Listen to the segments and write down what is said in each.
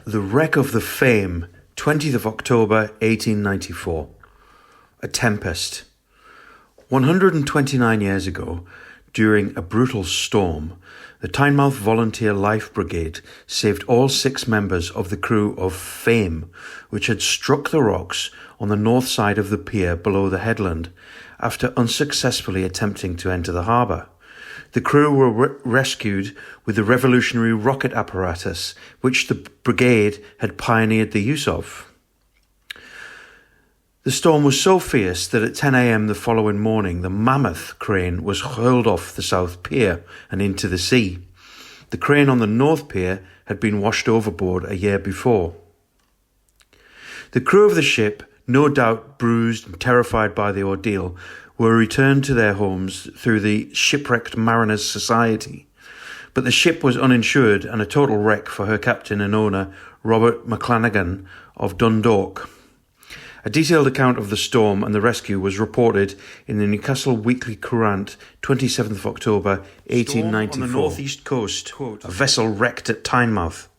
The wreck of the Fame, 20th of October 1894. A tempest. 129 years ago, during a brutal storm, the Tynemouth Volunteer Life Brigade saved all 6 members of the crew of Fame, which had struck the rocks on the north side of the pier below the headland, after unsuccessfully attempting to enter the harbour. The crew were rescued with the revolutionary rocket apparatus, which the brigade had pioneered the use of. The storm was so fierce that at 10 a.m. the following morning, the mammoth crane was hurled off the south pier and into the sea. The crane on the north pier had been washed overboard a year before. The crew of the ship, no doubt bruised and terrified by the ordeal, were returned to their homes through the Shipwrecked Mariners Society. But the ship was uninsured and a total wreck for her captain and owner, Robert McClanagan of Dundalk. A detailed account of the storm and the rescue was reported in the Newcastle Weekly Courant, 27th of October, 1894. On the northeast coast, a vessel wrecked at Tynemouth.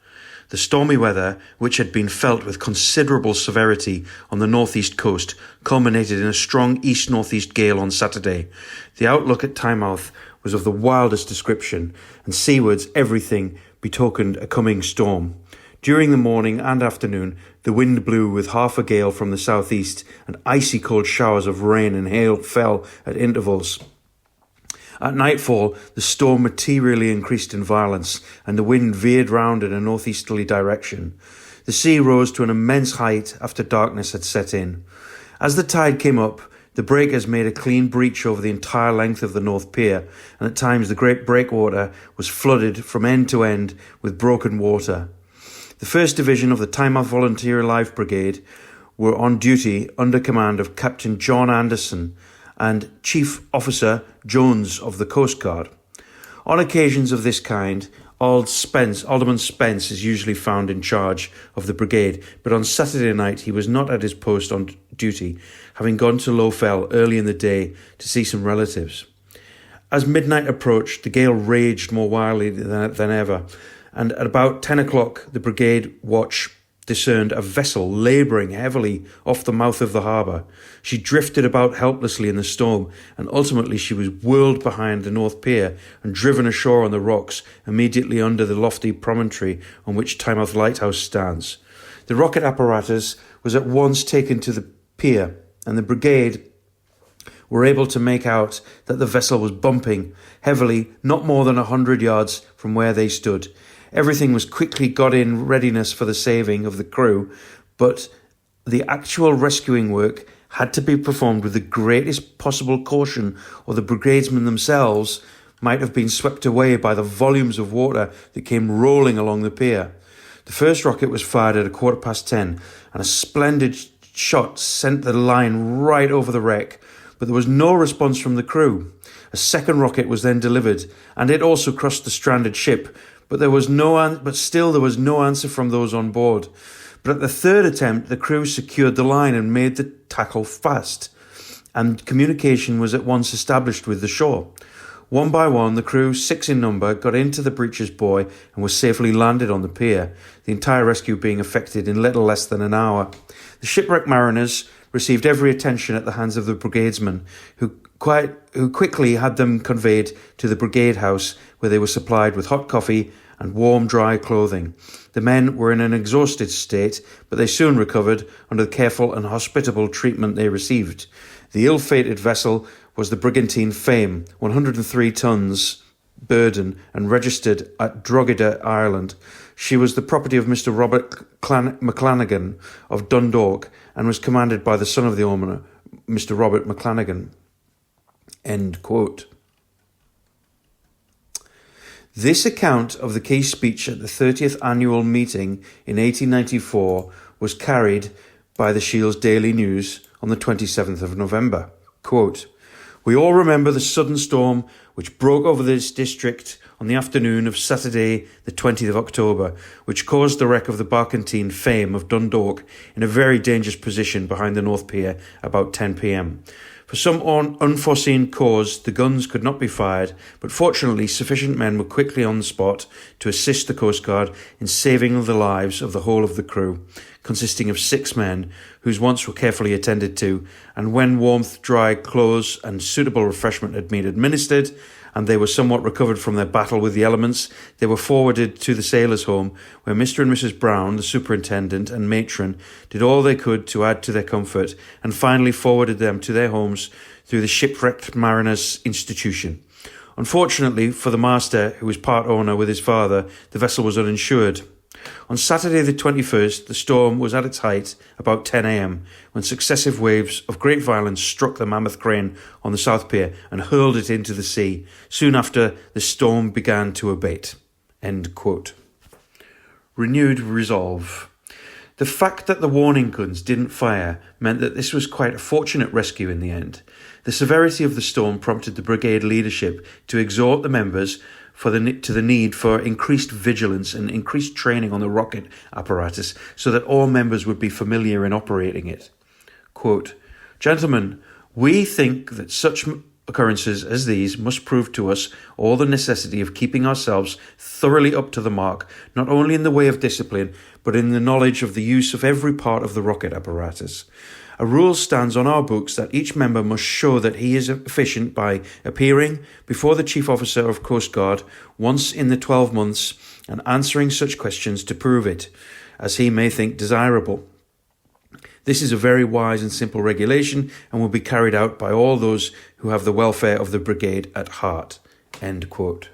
The stormy weather, which had been felt with considerable severity on the northeast coast, culminated in a strong east-northeast gale on Saturday. The outlook at Tynemouth was of the wildest description, and seawards everything betokened a coming storm. During the morning and afternoon, the wind blew with half a gale from the southeast, and icy cold showers of rain and hail fell at intervals. At nightfall, the storm materially increased in violence, and the wind veered round in a northeasterly direction. The sea rose to an immense height after darkness had set in. As the tide came up, the breakers made a clean breach over the entire length of the North Pier, and at times the great breakwater was flooded from end to end with broken water. The 1st Division of the Tynemouth Volunteer Life Brigade were on duty under command of Captain John Anderson and Chief Officer Jones of the Coast Guard. On occasions of this kind, Alderman Spence is usually found in charge of the brigade, but on Saturday night he was not at his post on duty, having gone to Lowfell early in the day to see some relatives. As midnight approached, the gale raged more wildly than ever, and at about 10 o'clock the brigade watch discerned a vessel labouring heavily off the mouth of the harbour. She drifted about helplessly in the storm, and ultimately she was whirled behind the North Pier and driven ashore on the rocks immediately under the lofty promontory on which Tynemouth Lighthouse stands. The rocket apparatus was at once taken to the pier, and the brigade were able to make out that the vessel was bumping heavily not more than 100 yards from where they stood. Everything was quickly got in readiness for the saving of the crew, but the actual rescuing work had to be performed with the greatest possible caution, or the brigadesmen themselves might have been swept away by the volumes of water that came rolling along the pier. The first rocket was fired at 10:15, and a splendid shot sent the line right over the wreck, but there was no response from the crew. A second rocket was then delivered, and it also crossed the stranded ship, but still there was no answer from those on board. But at the third attempt, the crew secured the line and made the tackle fast, and communication was at once established with the shore. One by one, the crew, 6 in number, got into the breeches buoy and were safely landed on the pier, the entire rescue being effected in little less than an hour. The shipwrecked mariners received every attention at the hands of the brigadesmen, who quickly had them conveyed to the brigade house, where they were supplied with hot coffee and warm, dry clothing. The men were in an exhausted state, but they soon recovered under the careful and hospitable treatment they received. The ill-fated vessel was the brigantine Fame, 103 tons burden, and registered at Drogheda, Ireland. She was the property of Mr. Robert McClanagan of Dundalk, and was commanded by the son of the owner, Mr. Robert McClanagan. End quote. This account of the key speech at the 30th annual meeting in 1894 was carried by the Shields Daily News on the 27th of November. Quote, "We all remember the sudden storm which broke over this district on the afternoon of Saturday the 20th of October, which caused the wreck of the barkentine Fame of Dundalk in a very dangerous position behind the North Pier about 10 p.m. For some unforeseen cause, the guns could not be fired, but fortunately sufficient men were quickly on the spot to assist the Coast Guard in saving the lives of the whole of the crew, consisting of 6 men, whose wants were carefully attended to, and when warmth, dry clothes and suitable refreshment had been administered, and they were somewhat recovered from their battle with the elements, they were forwarded to the sailors' home, where Mr. and Mrs. Brown, the superintendent and matron, did all they could to add to their comfort, and finally forwarded them to their homes through the Shipwrecked Mariners Institution. Unfortunately for the master, who was part owner with his father, the vessel was uninsured. On Saturday the 21st, the storm was at its height about 10 a.m, when successive waves of great violence struck the mammoth crane on the South Pier and hurled it into the sea. Soon after, the storm began to abate. End quote. Renewed resolve. The fact that the warning guns didn't fire meant that this was quite a fortunate rescue in the end. The severity of the storm prompted the brigade leadership to exhort the members to the need for increased vigilance and increased training on the rocket apparatus so that all members would be familiar in operating it. Quote, "Gentlemen, we think that such occurrences as these must prove to us all the necessity of keeping ourselves thoroughly up to the mark, not only in the way of discipline, but in the knowledge of the use of every part of the rocket apparatus. A rule stands on our books that each member must show that he is efficient by appearing before the Chief Officer of Coast Guard once in the 12 months and answering such questions to prove it, as he may think desirable. This is a very wise and simple regulation and will be carried out by all those who have the welfare of the brigade at heart." End quote.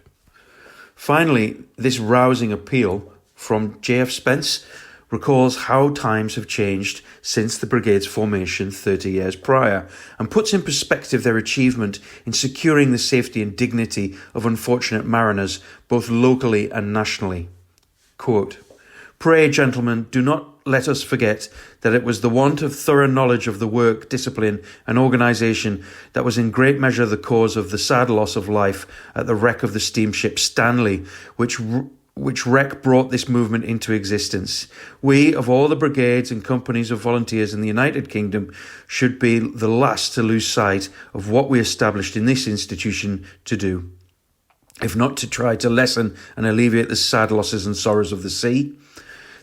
Finally, this rousing appeal from J.F. Spence recalls how times have changed since the brigade's formation 30 years prior, and puts in perspective their achievement in securing the safety and dignity of unfortunate mariners, both locally and nationally. Quote, "Pray, gentlemen, do not let us forget that it was the want of thorough knowledge of the work, discipline and organisation that was in great measure the cause of the sad loss of life at the wreck of the steamship Stanley, which wreck brought this movement into existence. We, of all the brigades and companies of volunteers in the United Kingdom, should be the last to lose sight of what we established in this institution to do, if not to try to lessen and alleviate the sad losses and sorrows of the sea.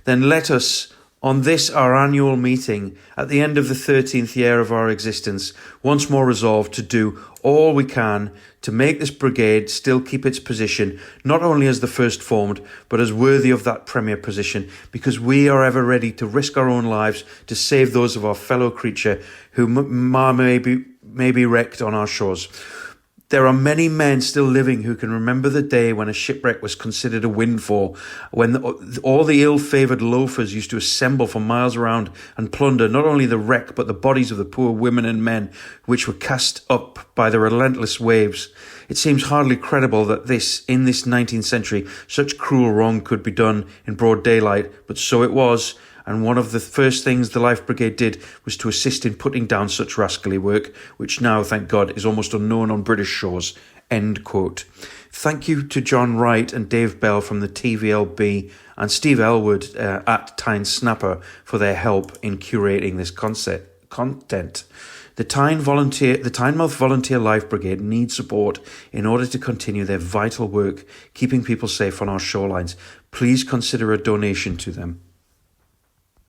Then let us, on this our annual meeting, at the end of the 13th year of our existence, once more resolve to do all we can to make this brigade still keep its position, not only as the first formed, but as worthy of that premier position, because we are ever ready to risk our own lives to save those of our fellow creature who may be wrecked on our shores. There are many men still living who can remember the day when a shipwreck was considered a windfall, when all the ill-favoured loafers used to assemble for miles around and plunder not only the wreck but the bodies of the poor women and men which were cast up by the relentless waves. It seems hardly credible that in this 19th century, such cruel wrong could be done in broad daylight, but so it was. And one of the first things the Life Brigade did was to assist in putting down such rascally work, which now, thank God, is almost unknown on British shores." End quote. Thank you to John Wright and Dave Bell from the TVLB and Steve Elwood at Tyne Snapper for their help in curating this content. The Tynemouth Volunteer Life Brigade need support in order to continue their vital work, keeping people safe on our shorelines. Please consider a donation to them.